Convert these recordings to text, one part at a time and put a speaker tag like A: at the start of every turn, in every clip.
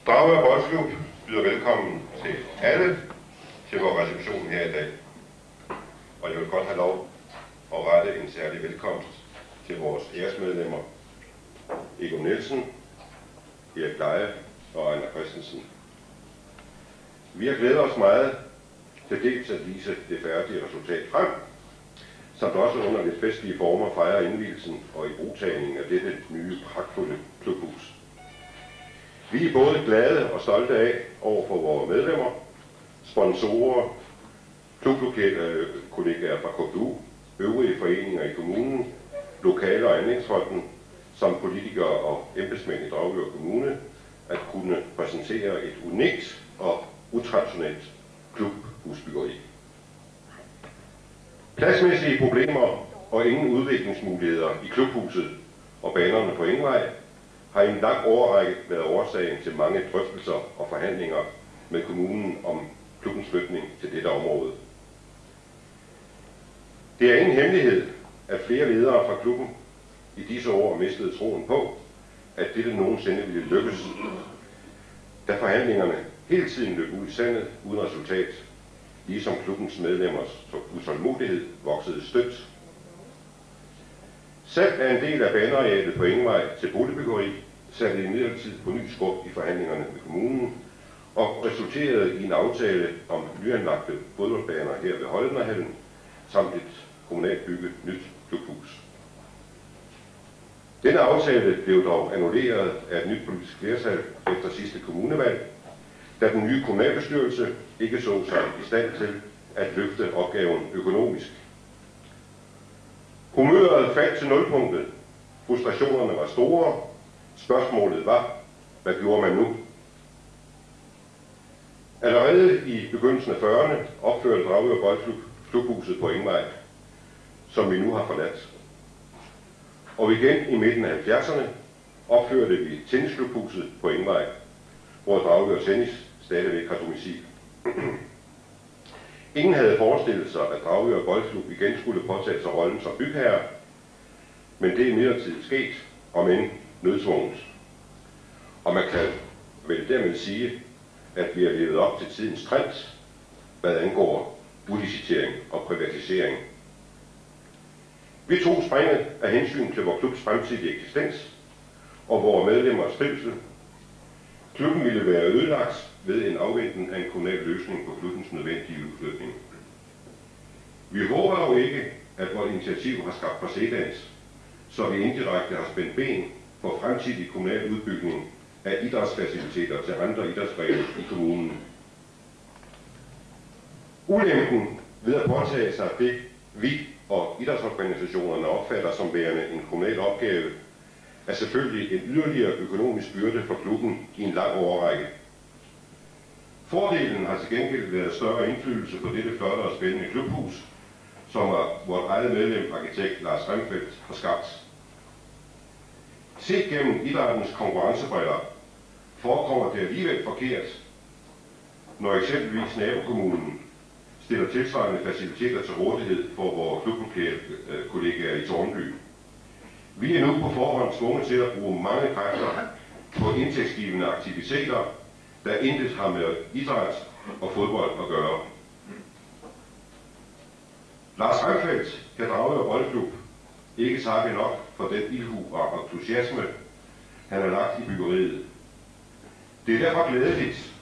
A: Dragør Boldklub byder velkommen til alle til vores reception her i dag. Og jeg vil godt have lov at rette en særlig velkomst til vores æresmedlemmer Egon Nielsen, Erik Leje og Ejner Christensen. Vi har glædet os meget til dels at vise det færdige resultat frem, samt også under lidt festlige former fejre indvielsen og ibrugtagningen af dette nye pragtfulde klubhus. Vi er både glade og stolte af over for vores medlemmer, sponsorer, klubkollegaer fra KBU, øvrige foreninger i kommunen, lokale- og anlægsfonden, samt politikere og embedsmænd i Dragør Kommune, at kunne præsentere et unikt og utraditionelt klubhusbyggeri. Pladsmæssige problemer og ingen udviklingsmuligheder i klubhuset og banerne på Engvej har i en lang årrække været årsagen til mange drøftelser og forhandlinger med kommunen om klubbens flytning til dette område. Det er ingen hemmelighed, at flere ledere fra klubben i disse år mistede troen på, at dette nogensinde ville lykkes, da forhandlingerne hele tiden løb ud i sandet uden resultat, ligesom klubbens medlemmers utålmodighed voksede stødt. Salg af en del af banearealet på Engvej til boligbyggeri satte imidlertid på ny skub i forhandlingerne med kommunen og resulterede i en aftale om nyanlagte fodboldbaner her ved Holmehallen samt et kommunalt bygget nyt klubhus. Denne aftale blev dog annulleret af et nyt politisk flertal efter sidste kommunevalg, da den nye kommunalbestyrelse ikke så sig i stand til at løfte opgaven økonomisk. Humøret faldt til nulpunktet. Frustrationerne var store. Spørgsmålet var, hvad gjorde man nu? Allerede i begyndelsen af 40'erne opførte Dragør Boldklub klubhuset på Engvej, som vi nu har forladt. Og igen i midten af 70'erne opførte vi tennisklubhuset på Engvej, hvor Dragør Tennis stadigvæk har domicil. Ingen havde forestillet sig, at Dragør Boldklub igen skulle påtage sig rollen som bygherre, men det er imidlertid sket, om end nødtvunget. Og man kan vel dermed sige, at vi har levet op til tidens trend, hvad angår udlicitering og privatisering. Vi tog springet af hensyn til vores klubs fremtidige eksistens og vores medlemmers trivsel. Klubben ville være ødelagt ved en afventen af en kommunal løsning på klubbens nødvendige udflytning. Vi håber dog ikke, at vores initiativ har skabt præcedens, så vi indirekte har spændt ben for fremtidig kommunal udbygning af idrætsfaciliteter til andre idrætsgrene i kommunen. Ulempen ved at påtage sig det, vi og idrætsorganisationerne opfatter som værende en kommunal opgave, er selvfølgelig en yderligere økonomisk byrde for klubben i en lang årrække. Fordelen har til gengæld været større indflydelse på dette flotte og spændende klubhus, som vores eget medlem, arkitekt Lars Remfeldt, har skabt. Set gennem idrættens konkurrencebriller forekommer det alligevel forkert, når eksempelvis nabokommunen stiller tilsvarende faciliteter til rådighed for vores klubkollegaer i Tårnby. Vi er nu på forhånd tvunget til at bruge mange kræfter på indtægtsgivende aktiviteter, der intet har med idræt og fodbold at gøre. Lars Remfeldt kan Dragør Boldklub ikke takke nok for den ildhu og entusiasme, han har lagt i byggeriet. Det er derfor glædeligt,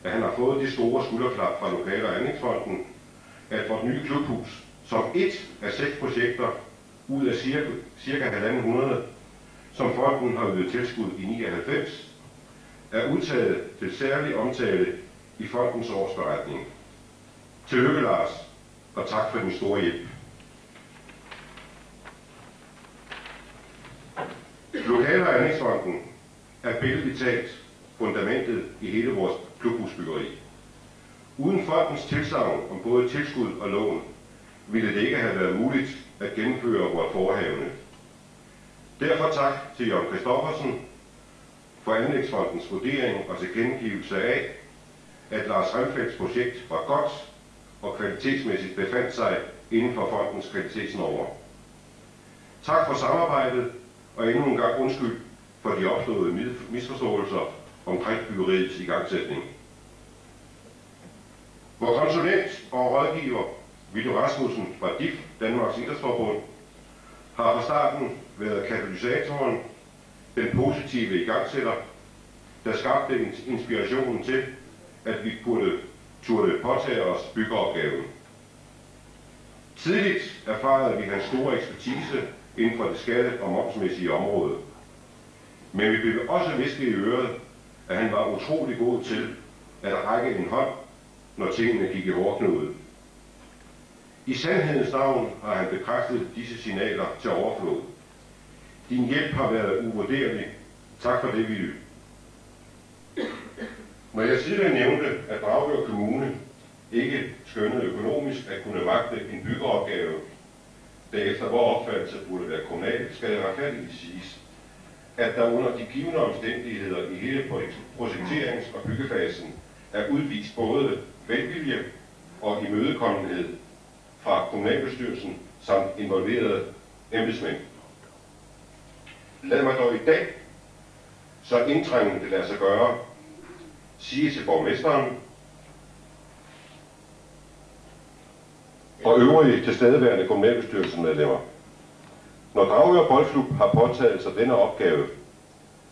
A: at han har fået det store skulderklap fra Lokale- og Anlægsfonden, at vores nye klubhus, som et af 6 projekter ud af cirka 150, som fonden har ydet tilskud i 99, er udtaget til særlig omtale i fondens årsberetning. Tillykke, Lars, og tak for den store hjælp. Lokale- og Anlægsfonden er billedligt talt fundamentet i hele vores klubhusbyggeri. Uden fondens tilsagn om både tilskud og lån, ville det ikke have været muligt at gennemføre vores forehavende. Derfor tak til Jørgen Christoffersen for Anlægsfondens vurdering og tilkendegivelse af, at Lars Remfeldts projekt var godt og kvalitetsmæssigt befandt sig inden for fondens kvalitetsnormer. Tak for samarbejdet, og endnu en gang undskyld for de opståede misforståelser omkring byggeriets igangsætning. Vor konsulent og rådgiver, Vito Rasmussen fra DIF, Danmarks Idrætsforbund, har fra starten været katalysatoren, den positive igangsætter, der skabte inspirationen til, at vi turde påtage os byggeopgaven. Tidligt erfarede vi hans store ekspertise inden for det skatte- og momsmæssige område. Men vi blev også visket i øret, at han var utrolig god til at række en hånd, når tingene gik i hårdknude. I sandhedens navn har han bekræftet disse signaler til overflod. Din hjælp har været uvurderlig. Tak for det, Willy. Når jeg tidligere nævnte, at Dragør Kommune ikke skønnede økonomisk at kunne magte en byggeopgave, der efter vores opfattelse burde være kommunal, skal det retfærdigt siges, at der under de givne omstændigheder i hele projekterings- og byggefasen er udvist både velvilje og imødekommenhed fra kommunalbestyrelsen samt involverede embedsmænd. Lad mig dog i dag, så indtrængende det lader sig gøre, sige til borgmesteren og øvrige tilstedeværende kommunalbestyrelsesmedlemmer: når Dragør Boldklub har påtaget sig denne opgave,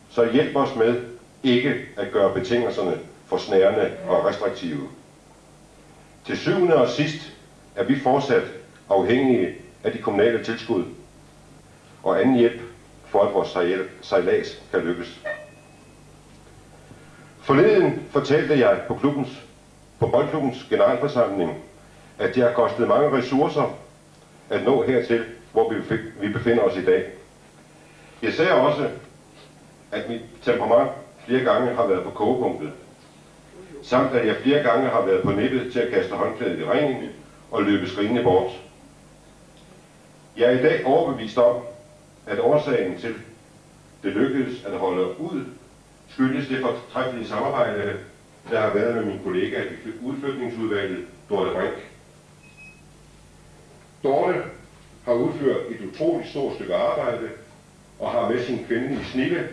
A: så hjælp os med ikke at gøre betingelserne for snærende og restriktive. Til syvende og sidst er vi fortsat afhængige af de kommunale tilskud og anden hjælp for at vores sejlads kan lykkes. Forleden fortalte jeg på boldklubbens generalforsamling, at det har kostet mange ressourcer at nå hertil, hvor vi befinder os i dag. Jeg sagde også, at mit temperament flere gange har været på kogepunktet, samt at jeg flere gange har været på nippet til at kaste håndklædet i ringen og løbe skrigende bort. Jeg er i dag overbevist om, at årsagen til det lykkedes at holde ud, skyldes det fortræffelige samarbejde, der har været med min kollega i udflytningsudvalget, Dorte Brink. Dorte har udført et utroligt stort stykke arbejde og har med sin kvindelige snille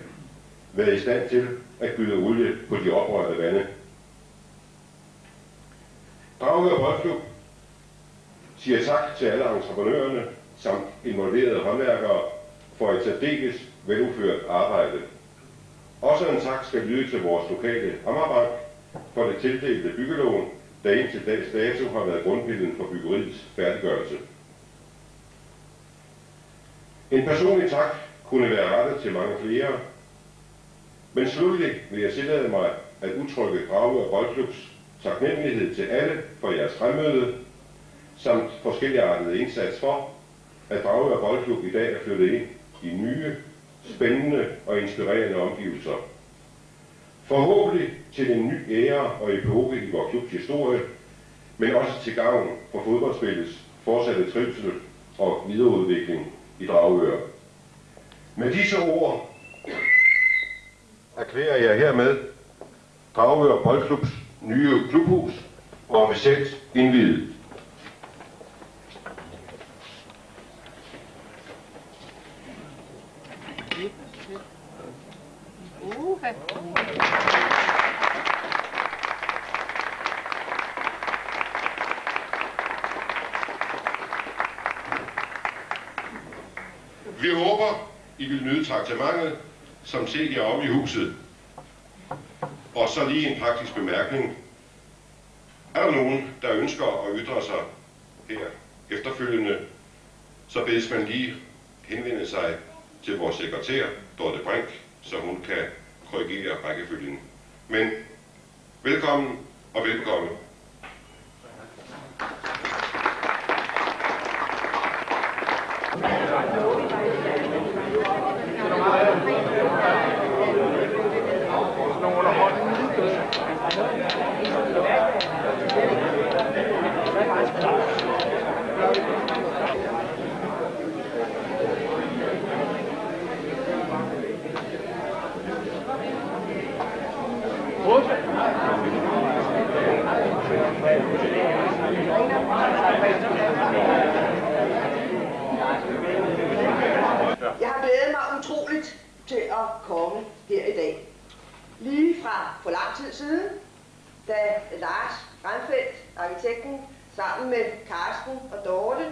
A: været i stand til at gyde olie på de oprørte vande. Dragør Boldklub siger tak til alle entreprenørerne samt involverede håndværkere for et særdeles veludført arbejde. Også en tak skal lyde til vores lokale Amagerbank for det tildelte byggelån, der indtil dags dato har været grundpillen for byggeriets færdiggørelse. En personlig tak kunne være rettet til mange flere, men slutlig vil jeg tillade mig at udtrykke Dragør Boldklubs taknemmelighed til alle for jeres fremmøde, samt forskelligartede indsats for, at Dragør Boldklub i dag er flyttet ind i nye, spændende og inspirerende omgivelser. Forhåbentlig til en ny æra og epoke i vores klubs historie, men også til gavn for fodboldspillets fortsatte trivsel og videreudvikling i Dragør. Med disse ord erklærer jeg hermed Dragør Boldklubs nye klubhus og officielt indviet. Vi håber, I vil nyde traktementet, som set jer om i huset. Og så lige en praktisk bemærkning. Er der nogen, der ønsker at ytre sig her efterfølgende, så bedes man lige henvende sig til vores sekretær, Dorte Brink, så hun kan korrigere rækkefølgen. Men velkommen og velkommen.
B: at komme her i dag. Lige fra for lang tid siden, da Lars Randfeldt, arkitekten, sammen med Karsten og Dorte,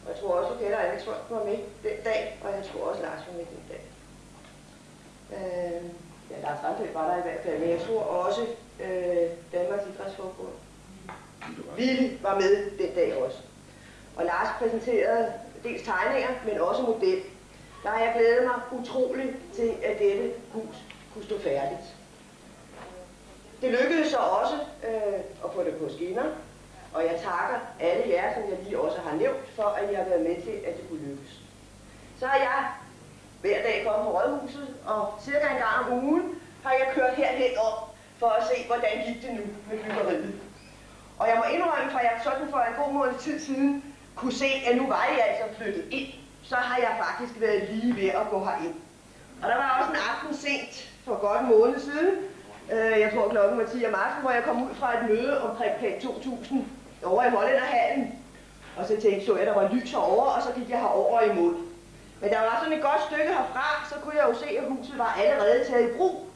B: og jeg tror også, du kender Alex Folk, var med den dag, og jeg tror også, Lars var med den dag. Ja, Lars Randfeldt var der i hvert fald, men jeg tror også Danmarks Idrætsforbund. Vi var med den dag også. Og Lars præsenterede dels tegninger, men også model. Der har jeg glædet mig utroligt til, at dette hus kunne stå færdigt. Det lykkedes så også at få det på skinner, og jeg takker alle jer, som jeg lige også har nævnt, for at I har været med til, at det kunne lykkes. Så har jeg hver dag kommet på Rådhuset, og cirka en gang om ugen har jeg kørt herhen op for at se, hvordan gik det nu med byggeriet. Og jeg må indrømme, for jeg sådan for en god måned tid siden kunne se, at nu var jeg altså flyttet ind, så har jeg faktisk været lige ved at gå herind. Og der var også en aften sent for godt en måned siden, jeg tror klokken var 10 om aftenen, hvor jeg kom ud fra et møde omkring Plan 2000 over i Hollænderhallen. Og så tænkte jeg, at der var lys herovre, og så gik jeg herover imod. Men der var sådan et godt stykke herfra, så kunne jeg jo se, at huset var allerede taget i brug.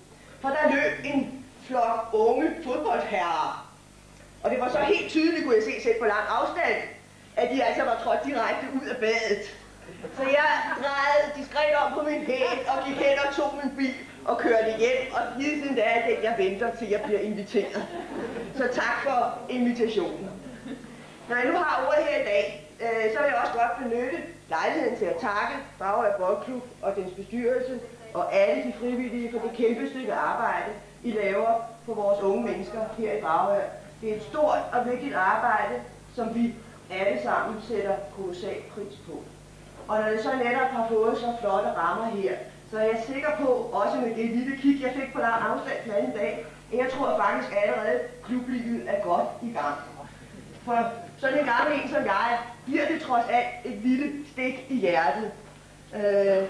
B: For der løb en flok unge fodboldherrer. Og det var så helt tydeligt, kunne jeg se selv på lang afstand, at de altså var trådt direkte ud af badet. Så jeg drejede diskret om på min hæl og gik hen og tog min bil og kørte hjem. Og lige siden da er det, jeg venter til jeg bliver inviteret. Så tak for invitationen. Når jeg nu har ordet her i dag, så vil jeg også godt benytte lejligheden til at takke Dragør Boldklub og dens bestyrelse og alle de frivillige for det kæmpe stykke arbejde, I laver for vores unge mennesker her i Dragør. Det er et stort og vigtigt arbejde, som vi alle sammen sætter kolossal pris på. Og når det så netop har fået så flotte rammer her, så er jeg sikker på, også med det lille kig, jeg fik på lang afstand den anden dag, at jeg tror faktisk allerede, klublivet er godt i gang. For sådan en gammel en som jeg, giver det trods alt et lille stik i hjertet.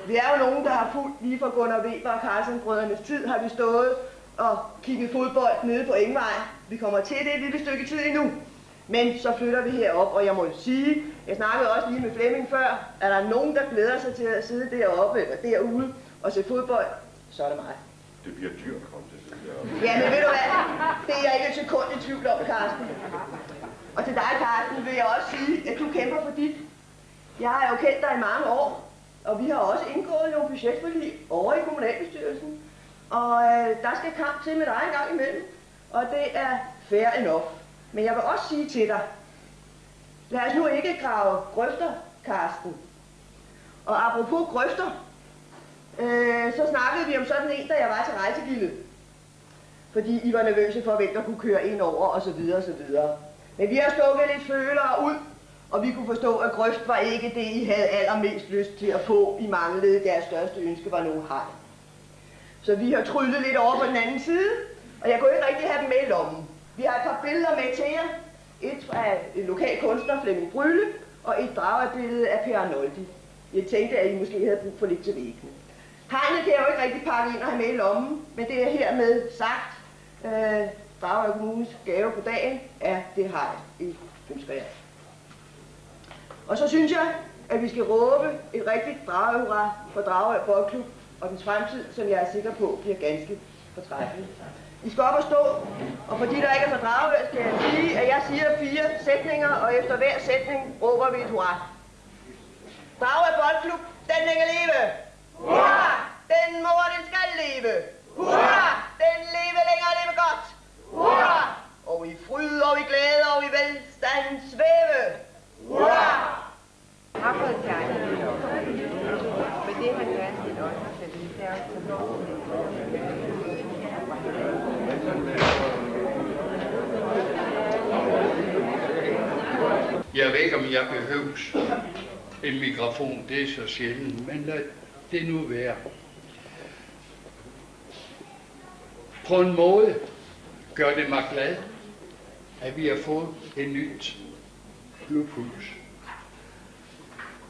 B: Vi er jo nogen, der har fulgt lige fra Gunnar Weber og Carlsen-brødrenes tid, har vi stået og kigget fodbold nede på Engvej. Vi kommer til det et lille stykke tid endnu. Men så flytter vi herop, og jeg må sige, jeg snakkede også lige med Flemming før, at der er nogen, der glæder sig til at sidde deroppe eller derude og se fodbold, så er det mig.
A: Det bliver dyrt at komme til at sidde deroppe.
B: Ja, men ved du hvad? Det er jeg ikke et sekund i tvivl om, Karsten. Og til dig, Karsten, vil jeg også sige, at du kæmper for dit. Jeg har jo kendt dig i mange år, og vi har også indgået nogle budgetforlig over i kommunalbestyrelsen. Og der skal kamp til med dig en gang imellem, og det er fair enough. Men jeg vil også sige til dig, lad os nu ikke grave grøfter, Karsten. Og apropos grøfter, så snakkede vi om sådan en, da jeg var til rejsegildet. Fordi I var nervøse for, hvem der kunne køre ind over, og så videre, og så videre. Men vi har stukket lidt følere ud, og vi kunne forstå, at grøft var ikke det, I havde allermest lyst til at få. I manglede, deres største ønske var nogle hegn. Så vi har tryllet lidt over på den anden side, og jeg kunne ikke rigtig have dem med i lommen. Vi har et par billeder med til jer. Et fra en lokal kunstner, Flemming Brylle, og et Dragør-billede af Per Arnoldi. Jeg tænkte, at I måske havde brug for lidt til væggene. Hegnet kan jeg jo ikke rigtig pakke ind og have med i lommen, men det er hermed sagt. Dragør Kommunes gave på dagen er det hegn, I ønsker jer. Og så synes jeg, at vi skal råbe et rigtigt Dragør-hurra for Dragør Boldklub og dens fremtid, som jeg er sikker på bliver ganske fortræffelig. I skal op og stå, og fordi der ikke er for Dragør, skal jeg sige, at jeg siger 4 sætninger, og efter hver sætning råber vi et hurra. Dragør Boldklub, den længe leve! Hurra! Den må, den skal leve! Hurra! Den leve længere, leve godt! Hurra! Og i fryd, og i glæde, og i velstand svæve! Hurra!
C: Har fået tegnet det op. Men det har jeg set også, så det ser også
D: Jeg ved ikke, om jeg behøves en mikrofon, det er så sjældent, men lad det nu være. På en måde gør det mig glad, at vi har fået et nyt klubhus.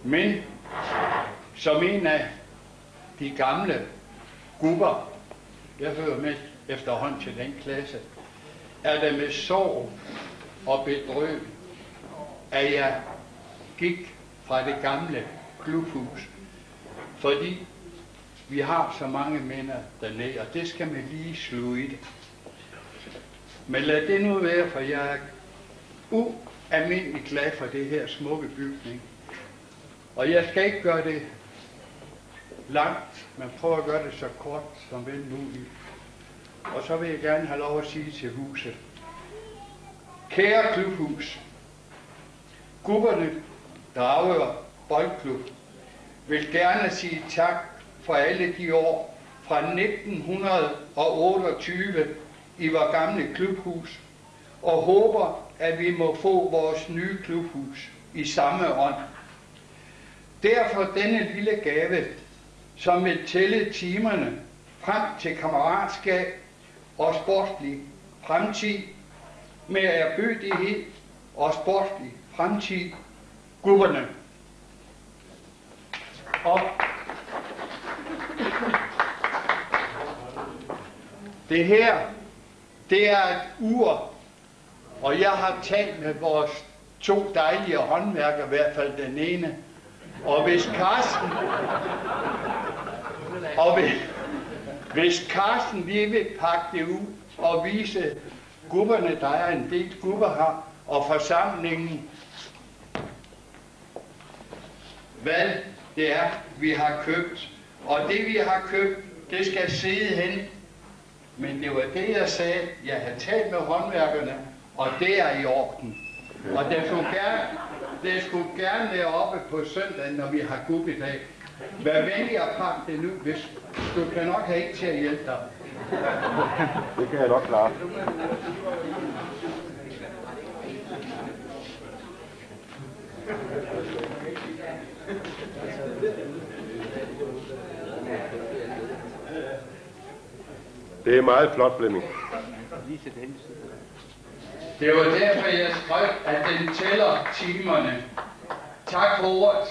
D: Men som en af de gamle grupper, jeg hører med efterhånden til den klasse, er det med sorg og bedrøv, at jeg gik fra det gamle klubhus. Fordi vi har så mange mænd dernede, og det skal man lige slå i det. Men lad det nu være, for jeg er ualmindelig glad for det her smukke bygning. Og jeg skal ikke gøre det langt, men prøv at gøre det så kort som vel muligt. Og så vil jeg gerne have lov at sige til huset: kære klubhus, Gubberne Dragør Boldklub vil gerne sige tak for alle de år fra 1928 i vores gamle klubhus, og håber, at vi må få vores nye klubhus i samme ånd. Derfor denne lille gave, som vil tælle timerne frem til kammeratskab og sportslig fremtid med erbødighed og sportslig fremtid, Gubberne. Og det her, det er et ur, og jeg har talt med vores 2 dejlige håndværkere, i hvert fald den ene, og hvis Carsten lige vil pakke det ud og vise gubberne, der er en del gubber her, og forsamlingen, hvad det er, vi har købt. Og det, vi har købt, det skal sidde hen. Men det var det, jeg sagde. Jeg har talt med håndværkerne, og det er i orden. Og det skulle gerne være oppe på søndag, når vi har gub i dag. Vær venlig at pakke det nu, hvis du kan nok have ikke til at hjælpe dig.
A: Det kan jeg nok klare. Det er meget flot, Flemming.
D: Det var derfor, jeg skrev, at den tæller timerne. Tak for ordet.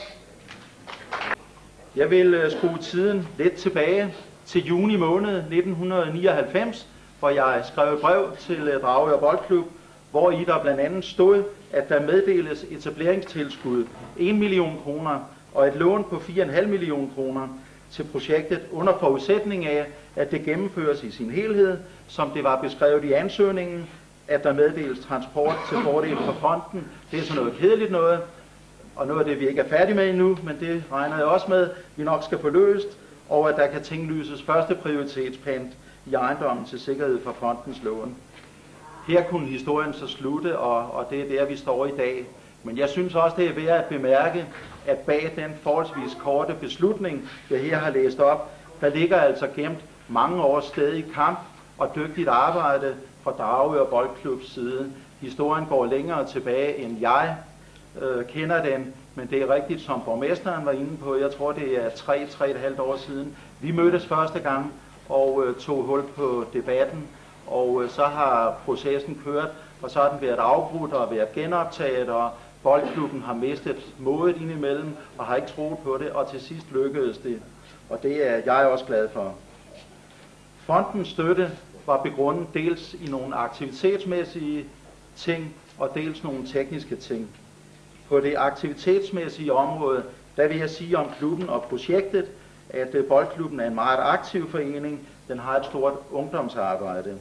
E: Jeg vil skrue tiden lidt tilbage til juni måned 1999, hvor jeg skrev et brev til Dragør Boldklub, hvor i der blandt andet stod, at der meddeles etableringstilskud 1 million kroner og et lån på 4,5 millioner kroner til projektet under forudsætning af, at det gennemføres i sin helhed, som det var beskrevet i ansøgningen, at der meddeles transport til fordel for fonden. Det er sådan noget kedeligt noget, og noget af det, vi ikke er færdige med endnu, men det regner jeg også med, vi nok skal få løst, og at der kan tinglyses første prioritetspant i ejendommen til sikkerhed for fondens lån. Her kunne historien så slutte, og det er der, vi står i dag. Men jeg synes også, det er værd at bemærke, at bag den forholdsvis korte beslutning, jeg her har læst op, der ligger altså gemt mange års stadig kamp og dygtigt arbejde fra Dragør Boldklubs side. Historien går længere tilbage, end jeg kender den, men det er rigtigt, som borgmesteren var inde på. Jeg tror, det er 3,5 år siden. Vi mødtes første gang og tog hul på debatten, og så har processen kørt, og så har den været afbrudt og været genoptaget, og Boldklubben har mistet modet indimellem og har ikke troet på det, og til sidst lykkedes det, og det er jeg også glad for. Fondens støtte var begrundet dels i nogle aktivitetsmæssige ting og dels nogle tekniske ting. På det aktivitetsmæssige område, der vil jeg sige om klubben og projektet, at Boldklubben er en meget aktiv forening. Den har et stort ungdomsarbejde.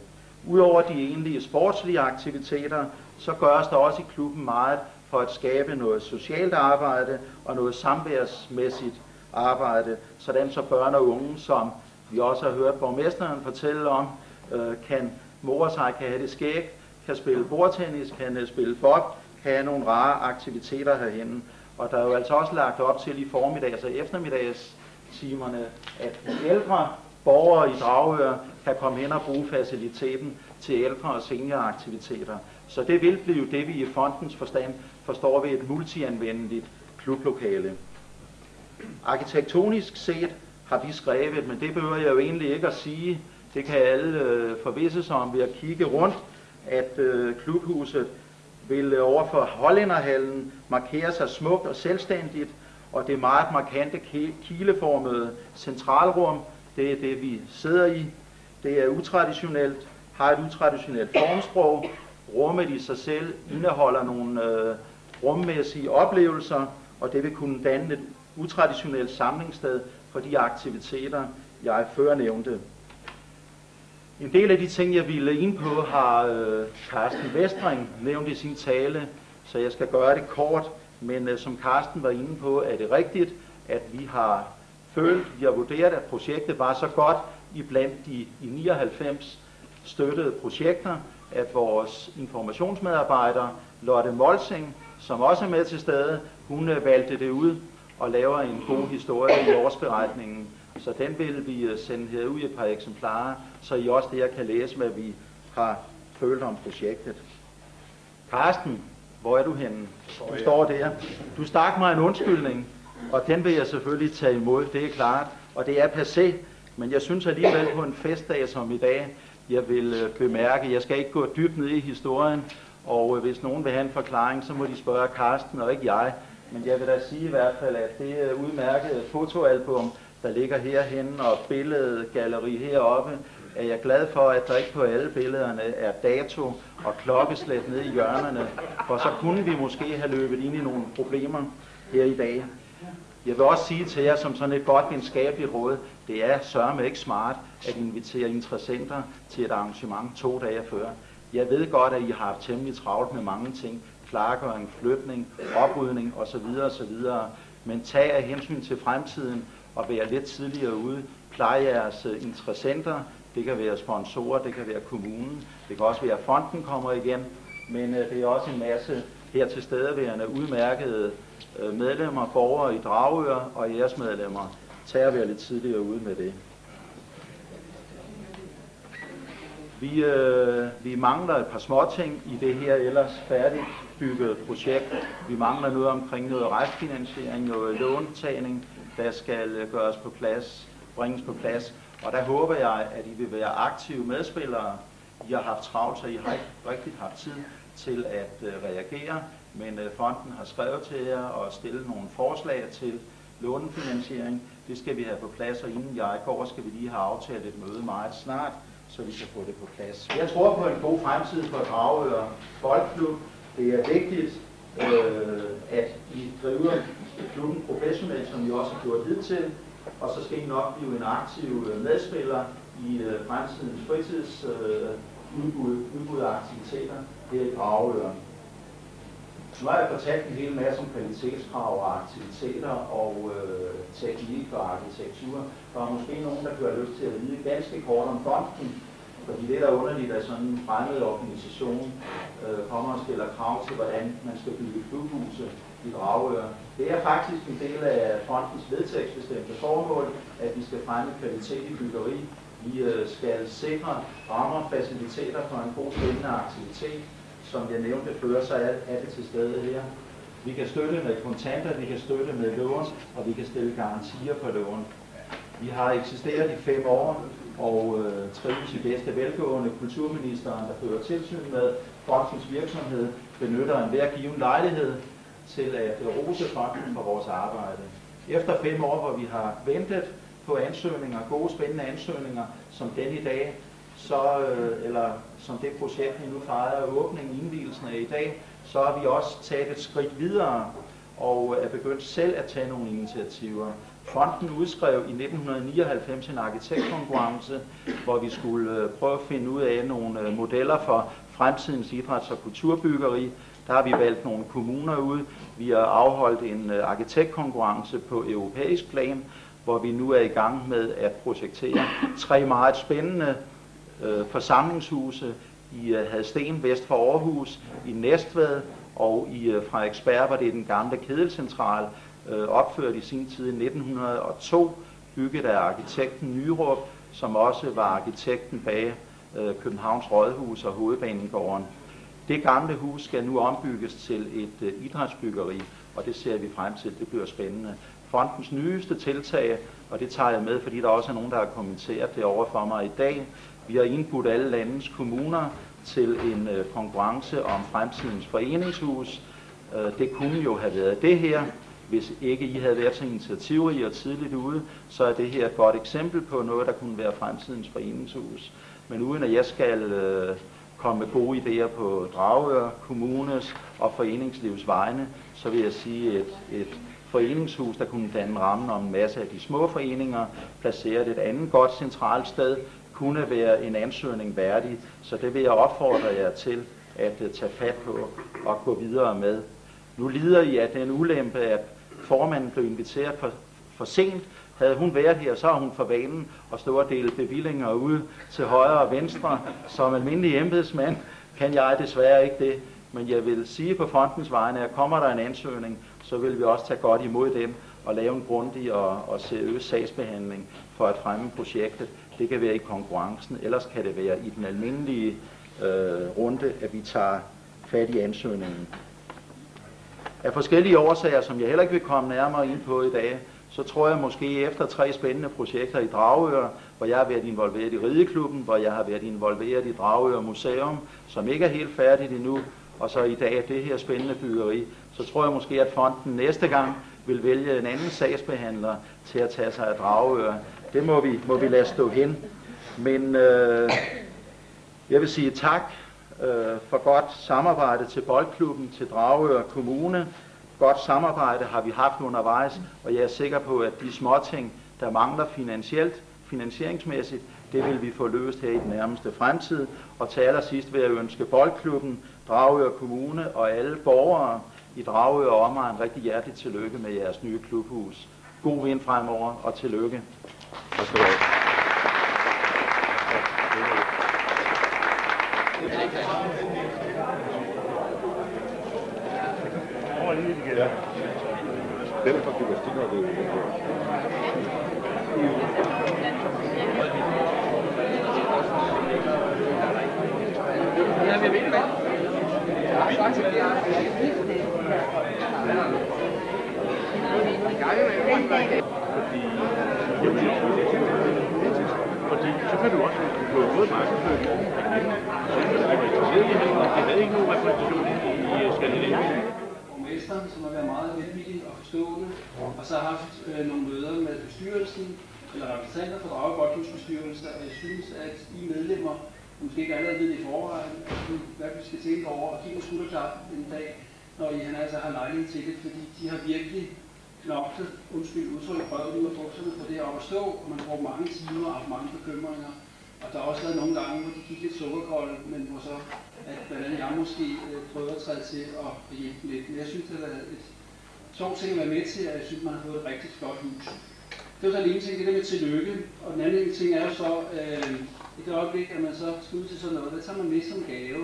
E: Udover de egentlige sportslige aktiviteter, så gøres der også i klubben meget for at skabe noget socialt arbejde og noget samværsmæssigt arbejde, sådan så børn og unge, som vi også har hørt borgmesteren fortælle om, kan more sig, kan have det skægt, kan spille bordtennis, kan spille bold, kan have nogle rare aktiviteter herhenne. Og der er jo altså også lagt op til i formiddags- og eftermiddagstimerne, at ældre borgere i Dragør kan komme hen og bruge faciliteten til ældre- og senioraktiviteter. Så det vil blive det, vi i fondens forstand forstår ved et multianvendeligt klublokale. Arkitektonisk set har vi skrevet, men det behøver jeg jo egentlig ikke at sige. Det kan alle forvisse sig om ved at kigge rundt, at klubhuset vil overfor Hollænderhallen markere sig smukt og selvstændigt, og det meget markante kileformede centralrum, det er det, vi sidder i. Det er utraditionelt, har et utraditionelt formsprog. Rummet i sig selv indeholder nogle rummæssige oplevelser, og det vil kunne danne et utraditionelt samlingssted for de aktiviteter, jeg før nævnte. En del af de ting, jeg ville ind på, har Carsten Westring nævnt i sin tale, så jeg skal gøre det kort. Men som Carsten var inde på, er det rigtigt, at vi har vurderet, at projektet var så godt iblandt de 99 støttede projekter, at vores informationsmedarbejder, Lotte Molsing, som også er med til stede, hun valgte det ud og laver en god historie i årsberetningen. Så den vil vi sende herud i et par eksemplarer, så I også der kan læse, hvad vi har følt om projektet. Carsten, hvor er du henne? Du står der. Du stak mig en undskyldning, og den vil jeg selvfølgelig tage imod, det er klart. Og det er passé, men jeg synes alligevel på en festdag som i dag, jeg vil bemærke, jeg skal ikke gå dybt ned i historien, og hvis nogen vil have en forklaring, så må de spørge Carsten og ikke jeg. Men jeg vil da sige i hvert fald, at det udmærkede fotoalbum, der ligger herhenne, og billedgalleri heroppe, er jeg glad for, at der ikke på alle billederne er dato og klokkeslæt nede i hjørnerne, for så kunne vi måske have løbet ind i nogle problemer her i dag. Jeg vil også sige til jer som sådan et godt videnskabeligt råd, det er sørme ikke smart at invitere interessenter til et arrangement 2 dage før. Jeg ved godt, at I har haft temmelig travlt med mange ting, klargøring, flytning, oprydning osv. osv. Men tag af hensyn til fremtiden og vær lidt tidligere ude. Pleje jeres interessenter. Det kan være sponsorer, det kan være kommunen, det kan også være, at fonden kommer igen. Men det er også en masse her til stedeværende udmærkede medlemmer, borgere i Dragør og jeres medlemmer. Tag at være lidt tidligere ude med det. Vi mangler et par småting i det her ellers færdigbyggede projekt. Vi mangler noget omkring noget restfinansiering, noget låntagning, der skal gøres på plads, bringes på plads. Og der håber jeg, at I vil være aktive medspillere. I har haft travlt, så I har ikke rigtig haft tid til at reagere. Men fonden har skrevet til jer og stillet nogle forslag til lånefinansiering. Det skal vi have på plads, og inden jeg går, skal vi lige have aftalt et møde meget snart, så vi kan få det på plads. Jeg tror på en god fremtid for Dragør Boldklub. Det er vigtigt, at I driver klubben professionelt, som I også har gjort hidtil, og så skal I nok blive en aktiv medspiller i fremtidens fritidsudbud af aktiviteter her i Dragør. Nu har jeg fortalt en hel masse om kvalitetskrav og aktiviteter og teknik og arkitektur. Der er måske nogen, der kunne have lyst til at vide ganske kort om fonden, fordi det er da underligt, at sådan en fremmed organisation kommer og stiller krav til, hvordan man skal bygge klubhuse i Dragør. Det er faktisk en del af fondens vedtægtsbestemte formål, at vi skal fremme kvalitet i byggeri. Vi skal sikre rammer og faciliteter for en god spændende aktivitet. Som jeg nævnte før, så er det til stede her. Vi kan støtte med kontanter, vi kan støtte med lån, og vi kan stille garantier på lån. Vi har eksisteret i 5 år, og trives i bedste velgående. Kulturministeren, der fører tilsyn med fondens virksomhed, benytter enhver given lejlighed til at rose fonden for vores arbejde. Efter 5 år, hvor vi har ventet på ansøgninger, gode spændende ansøgninger, som den i dag, eller som det projekt, vi nu fejrer åbningen, indvielsen af i dag, så har vi også taget et skridt videre og er begyndt selv at tage nogle initiativer. Fonden udskrev i 1999 en arkitektkonkurrence, hvor vi skulle prøve at finde ud af nogle modeller for fremtidens idræts- og kulturbyggeri. Der har vi valgt nogle kommuner ud. Vi har afholdt en arkitektkonkurrence på europæisk plan, hvor vi nu er i gang med at projektere 3 meget spændende forsamlingshuse i Hadsten vest for Aarhus, i Næstved og i Frederiksberg, hvor det er den gamle kedelcentral, opført i sin tid i 1902, bygget af arkitekten Nyrup, som også var arkitekten bag Københavns Rådhus og Hovedbanegården. Det gamle hus skal nu ombygges til et idrætsbyggeri, og det ser vi frem til. Det bliver spændende. Fondens nyeste tiltag, og det tager jeg med, fordi der også er nogen, der har kommenteret det over for mig i dag. Vi har indbudt alle landets kommuner til en konkurrence om fremtidens foreningshus. Det kunne jo have været det her. Hvis ikke I havde været så initiativrige og tidligt ude, så er det her et godt eksempel på noget, der kunne være fremtidens foreningshus. Men uden at jeg skal komme med gode idéer på Dragør Kommunes og foreningslivs vegne, så vil jeg sige et foreningshus, der kunne danne rammen om en masse af de små foreninger, placeret et andet godt centralt sted, kunne være en ansøgning værdig. Så det vil jeg opfordre jer til at tage fat på og gå videre med. Nu lider I af den ulempe, at formanden blev inviteret for sent. Havde hun været her, så har hun for vanen at stå og dele bevillinger ud til højre og venstre. Som almindelig embedsmand kan jeg desværre ikke det. Men jeg vil sige på fondens vegne, at kommer der en ansøgning, så vil vi også tage godt imod dem og lave en grundig og seriøs sagsbehandling for at fremme projektet. Det kan være i konkurrencen, ellers kan det være i den almindelige runde, at vi tager fat i ansøgningen. Af forskellige årsager, som jeg heller ikke vil komme nærmere ind på i dag, så tror jeg måske efter 3 spændende projekter i Dragør, hvor jeg har været involveret i Rideklubben, hvor jeg har været involveret i Dragør Museum, som ikke er helt færdigt endnu, og så i dag det her spændende byggeri, så tror jeg måske, at fonden næste gang vil vælge en anden sagsbehandler til at tage sig af Dragør. Det må vi lade stå hen. Men jeg vil sige tak for godt samarbejde til Boldklubben, til Dragør Kommune. Godt samarbejde har vi haft undervejs, og jeg er sikker på, at de småting, der mangler finansieringsmæssigt, det vil vi få løst her i den nærmeste fremtid. Og til allersidst vil jeg ønske Boldklubben, Dragør Kommune og alle borgere i Dragør og omegn rigtig hjerteligt tillykke med jeres nye klubhus. God vind fremover, og tillykke. Tak skal du have.
A: Ja. Den er fra gymnastik, og det
F: Ja, vi ved hvad. Fordi så kan du også få både markedsføring det havde ikke nogen repræsentation i Skandinavien. Borgmesteren, som har været meget velvillig og forstående, og så har haft nogle møder med bestyrelsen, eller repræsentanter for Dragør Boldklubs bestyrelse, og jeg synes, at de medlemmer, måske ikke allerede ved i forvejen, hvad vi skal tænke over, og give en skulderklap en dag, når I altså har lejlighed til det, fordi de har virkelig knoklet, undskyld udtryk, prøvet ud af bukserne på det op at stå, og man bruger mange timer og haft mange bekymringer. Og der har også været nogle gange, hvor de gik lidt sukkerkolde, men hvor så, at blandt andet jeg måske prøver at træde til og hjælpe lidt. Men jeg synes, det har været et sjovt ting at være med til, og jeg synes, man har fået et rigtig flot hus. Det var så den ene ting, det der med tillykke. Og den anden ting er jo så, i det øjeblik, at man så skal ud til sådan noget, hvad tager man med som gave?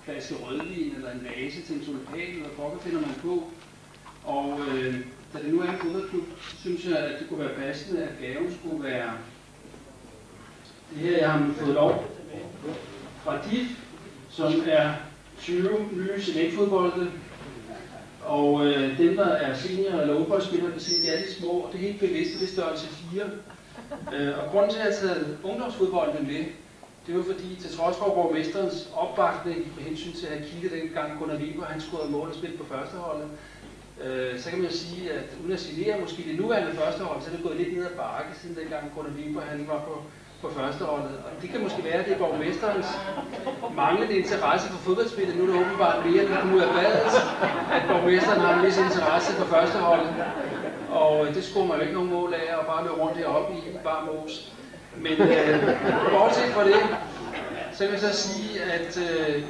F: Flaske rødvin eller en vase til en tulipan, eller pokker finder man på. Og da det nu er en fodboldklub, synes jeg, at det kunne være passende, at gaven skulle være det her, jeg har fået lov fra DIF, som er 20 nye selekfodbolde. Og dem, der er senior eller udboldspillere, kan se, at de er lidt små, og det er helt bevidst, det er størrelse 4. Og grunden til, at jeg har taget ungdomsfodbolden med, det var fordi, til trods for borgmesterens opbakning med hensyn til at have kigget dengang Gunnar Weber, han scorede mål og spillede på førsteholdet, så kan man jo sige, at uden at signere måske det nuværende førstehold, så er det gået lidt ned ad bakke, siden dengang Gunnar Weber han var på førsteholdet. Og det kan måske være, at det er borgmesterens manglende interesse for fodboldspillet. Nu er det åbenbart mere, end ud af badet, at borgmesteren har en vis interesse for førsteholdet. Og det skulle man jo ikke nogen mål af, og bare løbe rundt heroppe i bare mos. Men bortset fra det, så kan jeg så sige, at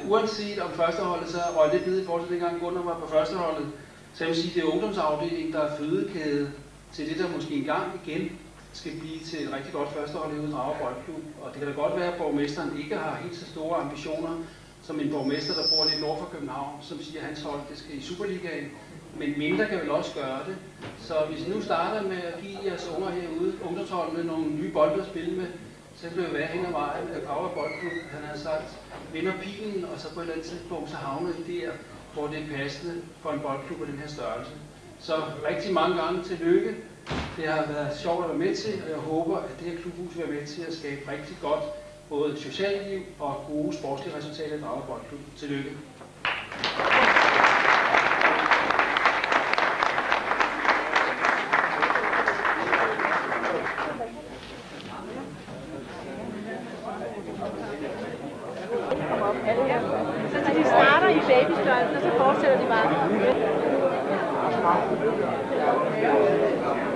F: uanset om førsteholdet så røg lidt ned i forhold til dengang Gunnar var på førsteholdet, så jeg vil sige, at det er ungdomsafdelingen, der er fødekæde til det, der måske engang igen skal blive til et rigtig godt førstehold i Dragør Boldklub. Og det kan da godt være, at borgmesteren ikke har helt så store ambitioner som en borgmester, der bor lidt nord for København, som siger, at hans hold det skal i Superligaen. Men mindre kan vel også gøre det. Så hvis I nu starter med at give jeres unger herude, ungdomsholdene, nogle nye bolde at spille med, så kan det jo være hen ad vejen, at Dragør Boldklub, han har sagt, vinder pilen, og så på et eller andet tidspunkt, så havner I der, hvor det er passende for en boldklub af den her størrelse. Så rigtig mange gange tillykke. Det har været sjovt at være med til, og jeg håber, at det her klubhus vil være med til at skabe rigtig godt både socialt liv og gode sportslige resultater i Dragør Boldklub. Tillykke.
G: Så de starter i babystørrelsen, og så fortsætter de bare.
C: Thank you.